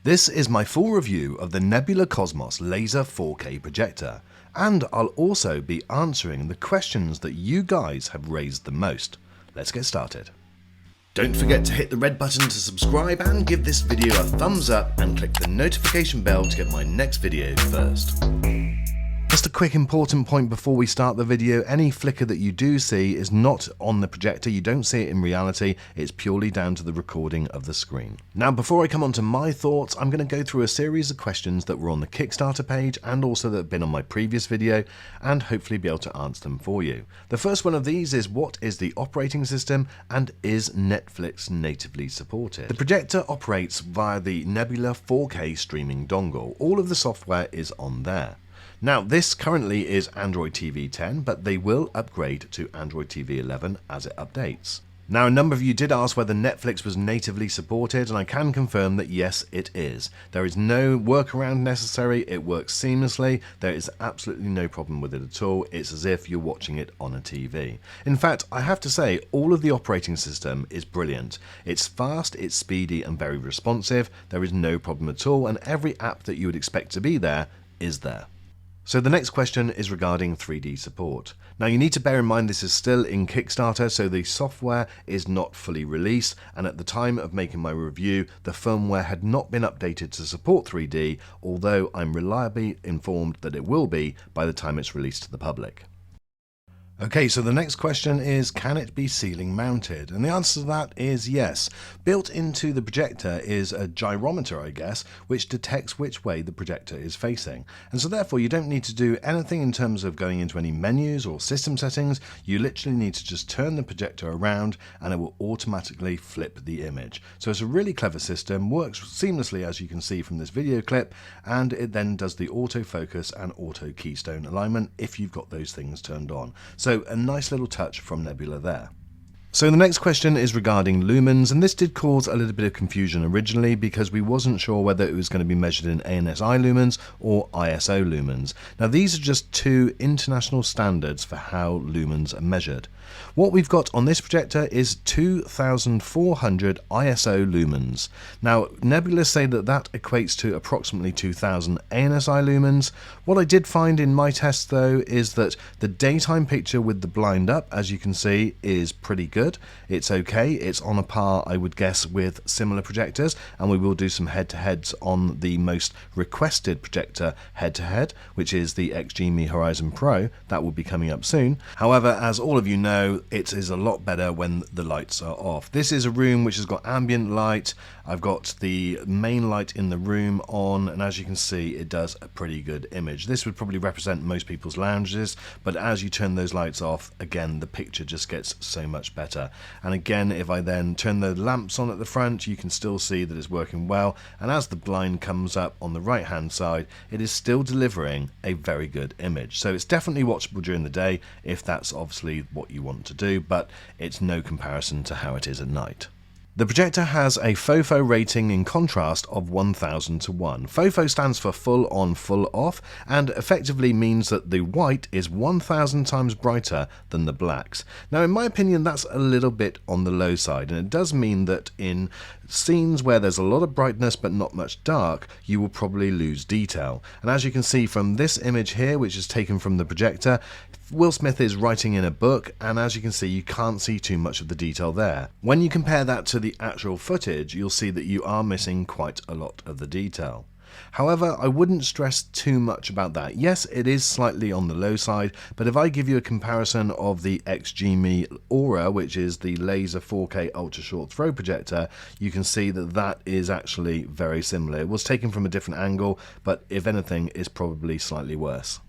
This is my full review of the Nebula Cosmos Laser 4K projector, and I'll also be answering the questions that you guys have raised the most. Let's get started. Don't forget to hit the red button to subscribe and give this video a thumbs up and click the notification bell to get my next video first. Just a quick important point before we start the video: any flicker that you do see is not on the projector, you don't see it in reality, it's purely down to the recording of the screen. Now before I come on to my thoughts, I'm going to go through a series of questions that were on the Kickstarter page and also that have been on my previous video and hopefully be able to answer them for you. The first one of these is, what is the operating system and is Netflix natively supported? The projector operates via the Nebula 4K streaming dongle. All of the software is on there. Now this currently is Android TV 10, but they will upgrade to Android TV 11 as it updates. Now a number of you did ask whether Netflix was natively supported, and I can confirm that yes, it is. There is no workaround necessary, it works seamlessly, there is absolutely no problem with it at all. It's as if you're watching it on a TV. In fact, I have to say, all of the operating system is brilliant. It's fast, it's speedy and very responsive, there is no problem at all, and every app that you would expect to be there is there. So the next question is regarding 3D support. Now you need to bear in mind this is still in Kickstarter, so the software is not fully released, and at the time of making my review the firmware had not been updated to support 3D, although I'm reliably informed that it will be by the time it's released to the public. Okay, so the next question is, can it be ceiling mounted? And the answer to that is yes. Built into the projector is a gyrometer, I guess, which detects which way the projector is facing. And so therefore you don't need to do anything in terms of going into any menus or system settings. You literally need to just turn the projector around and it will automatically flip the image. So it's a really clever system, works seamlessly as you can see from this video clip, and it then does the autofocus and auto keystone alignment if you've got those things turned on. So a nice little touch from Nebula there. So the next question is regarding lumens, and this did cause a little bit of confusion originally because we wasn't sure whether it was going to be measured in ANSI lumens or ISO lumens. Now these are just two international standards for how lumens are measured. What we've got on this projector is 2400 ISO lumens. Now Nebula say that that equates to approximately 2000 ANSI lumens. What I did find in my test though is that the daytime picture with the blind up, as you can see, is pretty good. It's okay, it's on a par I would guess with similar projectors, and we will do some head-to-heads on the most requested projector head-to-head, which is the XGME Horizon Pro. That will be coming up soon. However, as all of you know, it is a lot better when the lights are off. This is a room which has got ambient light. I've got the main light in the room on, and as you can see it does a pretty good image. This would probably represent most people's lounges, but as you turn those lights off, again the picture just gets so much better. And again, if I then turn the lamps on at the front, you can still see that it's working well, and as the blind comes up on the right hand side, it is still delivering a very good image. So it's definitely watchable during the day if that's obviously what you want to do, but it's no comparison to how it is at night. The projector has a FOFO rating in contrast of 1000 to 1. FOFO stands for full on, full off, and effectively means that the white is 1000 times brighter than the blacks. Now in my opinion that's a little bit on the low side, and it does mean that in scenes where there's a lot of brightness but not much dark, you will probably lose detail. And as you can see from this image here, which is taken from the projector, Will Smith is writing in a book, and as you can see you can't see too much of the detail there. When you compare that to the actual footage, you'll see that you are missing quite a lot of the detail. However, I wouldn't stress too much about that. Yes, it is slightly on the low side, but if I give you a comparison of the XGME Aura, which is the laser 4K ultra short throw projector, you can see that that is actually very similar. It was taken from a different angle, but if anything, is probably slightly worse.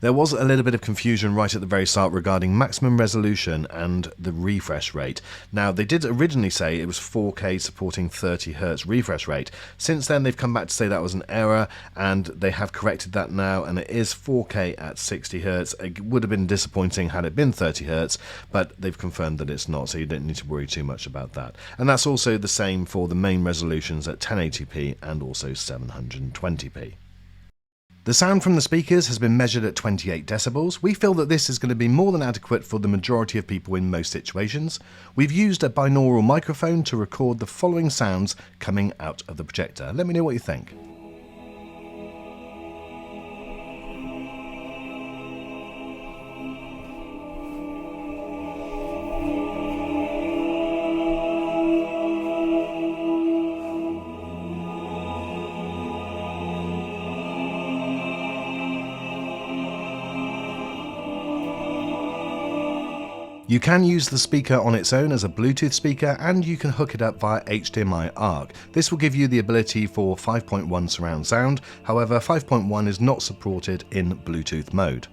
There was a little bit of confusion right at the very start regarding maximum resolution and the refresh rate. Now they did originally say it was 4K supporting 30Hz refresh rate. Since then they've come back to say that was an error, and they have corrected that now, and it is 4K at 60Hz. It would have been disappointing had it been 30Hz, but they've confirmed that it's not, so you don't need to worry too much about that. And that's also the same for the main resolutions at 1080p and also 720p. The sound from the speakers has been measured at 28 decibels. We feel that this is going to be more than adequate for the majority of people in most situations. We've used a binaural microphone to record the following sounds coming out of the projector. Let me know what you think. You can use the speaker on its own as a Bluetooth speaker, and you can hook it up via HDMI ARC. This will give you the ability for 5.1 surround sound, however 5.1 is not supported in Bluetooth mode.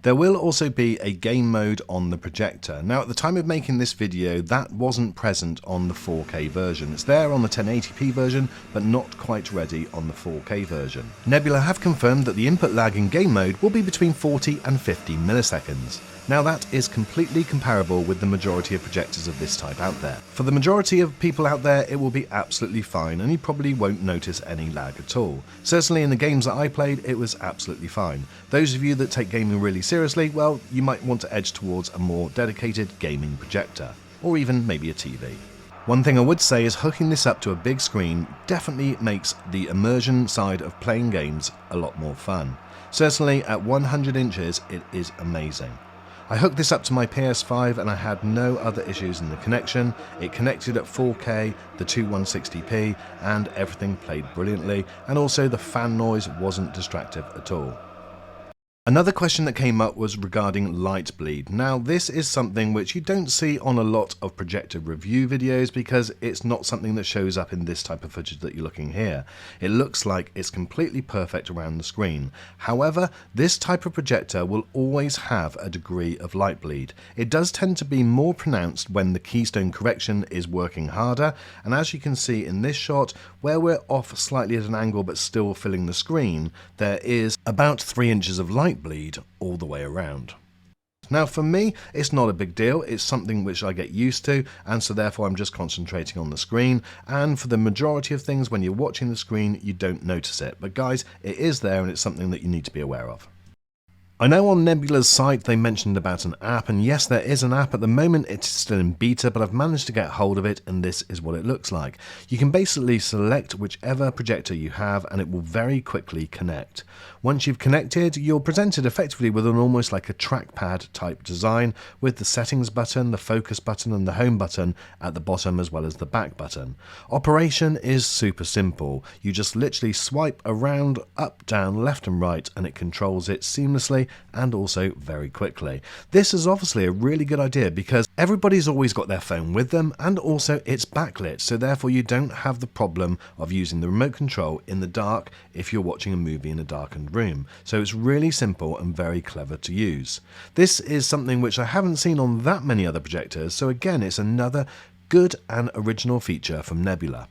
There will also be a game mode on the projector. Now at the time of making this video, that wasn't present on the 4K version. It's there on the 1080p version, but not quite ready on the 4K version. Nebula have confirmed that the input lag in game mode will be between 40 and 50 milliseconds. Now that is completely comparable with the majority of projectors of this type out there. For the majority of people out there, it will be absolutely fine and you probably won't notice any lag at all. Certainly in the games that I played, it was absolutely fine. Those of you that take gaming really seriously, well, you might want to edge towards a more dedicated gaming projector, or even maybe a TV. One thing I would say is hooking this up to a big screen definitely makes the immersion side of playing games a lot more fun. Certainly at 100 inches, it is amazing. I hooked this up to my PS5 and I had no other issues in the connection. It connected at 4K, the 2160p, and everything played brilliantly, and also the fan noise wasn't distractive at all. Another question that came up was regarding light bleed. Now this is something which you don't see on a lot of projector review videos because it's not something that shows up in this type of footage that you're looking here. It looks like it's completely perfect around the screen. However, this type of projector will always have a degree of light bleed. It does tend to be more pronounced when the keystone correction is working harder, and as you can see in this shot, where we're off slightly at an angle but still filling the screen, there is about 3 inches of light bleed all the way around. Now for me, it's not a big deal, it's something which I get used to, and so therefore I'm just concentrating on the screen, and for the majority of things when you're watching the screen you don't notice it, but guys, it is there and it's something that you need to be aware of. I know on Nebula's site they mentioned about an app, and yes, there is an app. At the moment it's still in beta, but I've managed to get hold of it and this is what it looks like. You can basically select whichever projector you have and it will very quickly connect. Once you've connected, you're presented effectively with an almost like a trackpad type design with the settings button, the focus button and the home button at the bottom as well as the back button. Operation is super simple. You just literally swipe around, up, down, left and right, and it controls it seamlessly and also very quickly. This is obviously a really good idea because everybody's always got their phone with them and also it's backlit, so therefore you don't have the problem of using the remote control in the dark if you're watching a movie in a darkened room. So it's really simple and very clever to use. This is something which I haven't seen on that many other projectors, so again it's another good and original feature from Nebula.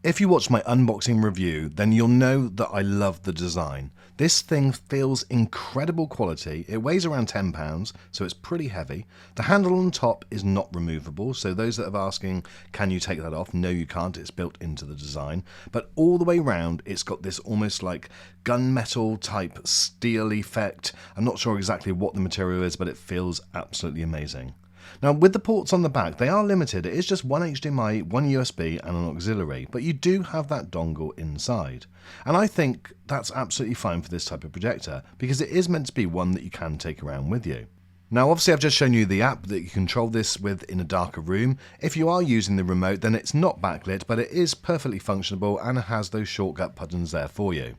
If you watch my unboxing review, then you'll know that I love the design. This thing feels incredible quality. It weighs around 10 pounds, so it's pretty heavy. The handle on top is not removable, so those that are asking, can you take that off? No, you can't. It's built into the design. But all the way around, it's got this almost like gunmetal type steel effect. I'm not sure exactly what the material is, but it feels absolutely amazing. Now with the ports on the back, they are limited. It is just one HDMI, one USB and an auxiliary, but you do have that dongle inside. And I think that's absolutely fine for this type of projector because it is meant to be one that you can take around with you. Now obviously I've just shown you the app that you control this with in a darker room. If you are using the remote, then it's not backlit, but it is perfectly functionable and it has those shortcut buttons there for you.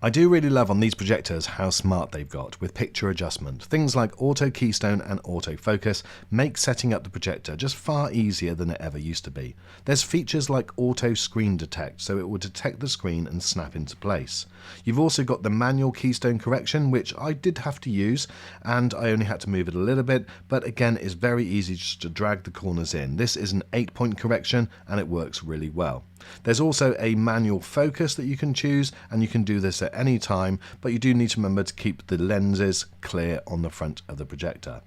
I do really love on these projectors how smart they've got with picture adjustment. Things like auto keystone and auto focus make setting up the projector just far easier than it ever used to be. There's features like auto screen detect, so it will detect the screen and snap into place. You've also got the manual keystone correction, which I did have to use and I only had to move it a little bit, but again it's very easy just to drag the corners in. This is an 8-point correction and it works really well. There's also a manual focus that you can choose and you can do this at any time, but you do need to remember to keep the lenses clear on the front of the projector.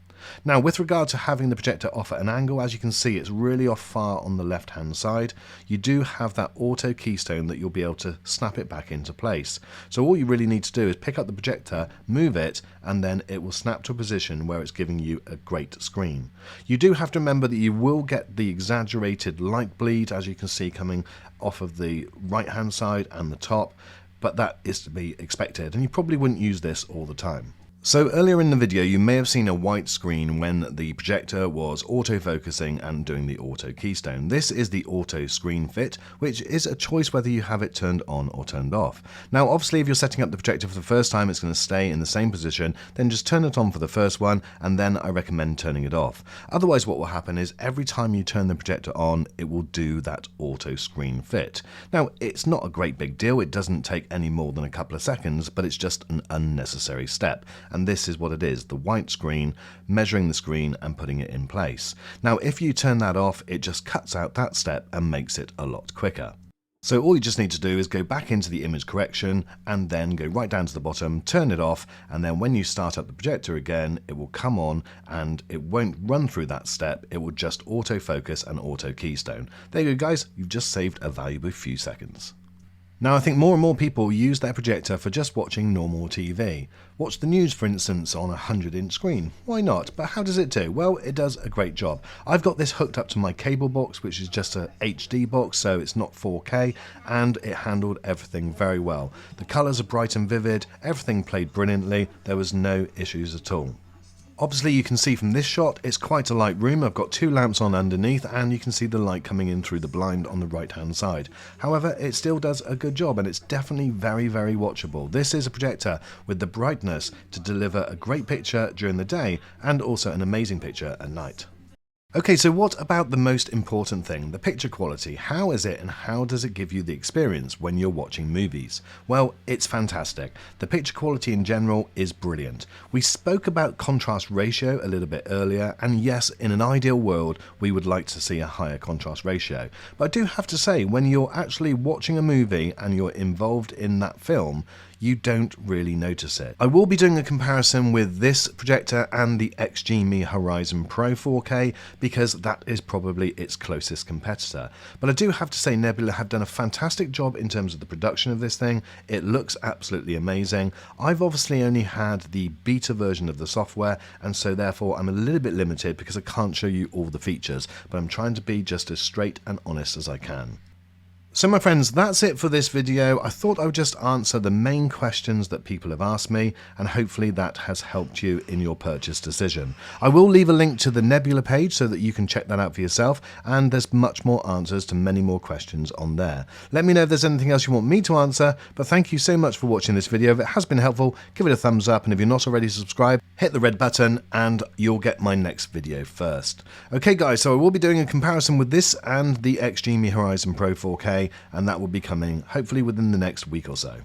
Now, with regard to having the projector off at an angle, as you can see, it's really off far on the left hand side. You do have that auto keystone that you'll be able to snap it back into place. So all you really need to do is pick up the projector, move it, and then it will snap to a position where it's giving you a great screen. You do have to remember that you will get the exaggerated light bleed, as you can see, coming off of the right hand side and the top, but that is to be expected, and you probably wouldn't use this all the time. So earlier in the video you may have seen a white screen when the projector was auto-focusing and doing the auto keystone. This is the auto screen fit, which is a choice whether you have it turned on or turned off. Now obviously if you're setting up the projector for the first time, it's going to stay in the same position, then just turn it on for the first one, and then I recommend turning it off. Otherwise what will happen is every time you turn the projector on, it will do that auto screen fit. Now it's not a great big deal, it doesn't take any more than a couple of seconds, but it's just an unnecessary step. And this is what it is, the white screen, measuring the screen and putting it in place. Now if you turn that off, it just cuts out that step and makes it a lot quicker. So all you just need to do is go back into the image correction and then go right down to the bottom, turn it off, and then when you start up the projector again, it will come on and it won't run through that step, it will just autofocus and auto keystone. There you go guys, you've just saved a valuable few seconds. Now I think more and more people use their projector for just watching normal TV. Watch the news for instance on a 100-inch screen. Why not? But how does it do? Well, it does a great job. I've got this hooked up to my cable box, which is just a HD box, so it's not 4K, and it handled everything very well. The colours are bright and vivid, everything played brilliantly, there was no issues at all. Obviously you can see from this shot it's quite a light room. I've got two lamps on underneath and you can see the light coming in through the blind on the right hand side. However, it still does a good job and it's definitely very watchable. This is a projector with the brightness to deliver a great picture during the day and also an amazing picture at night. Okay, so what about the most important thing, the picture quality? How is it and how does it give you the experience when you're watching movies? Well, it's fantastic. The picture quality in general is brilliant. We spoke about contrast ratio a little bit earlier, and yes, in an ideal world, we would like to see a higher contrast ratio. But I do have to say, when you're actually watching a movie and you're involved in that film, you don't really notice it. I will be doing a comparison with this projector and the XG-Me Horizon Pro 4K because that is probably its closest competitor. But I do have to say Nebula have done a fantastic job in terms of the production of this thing. It looks absolutely amazing. I've obviously only had the beta version of the software and so therefore I'm a little bit limited because I can't show you all the features, but I'm trying to be just as straight and honest as I can. So my friends, that's it for this video. I thought I would just answer the main questions that people have asked me and hopefully that has helped you in your purchase decision. I will leave a link to the Nebula page so that you can check that out for yourself, and there's much more answers to many more questions on there. Let me know if there's anything else you want me to answer, but thank you so much for watching this video. If it has been helpful, give it a thumbs up, and if you're not already subscribed, hit the red button and you'll get my next video first. Okay guys, so I will be doing a comparison with this and the XG-Me Horizon Pro 4K, and that will be coming hopefully within the next week or so.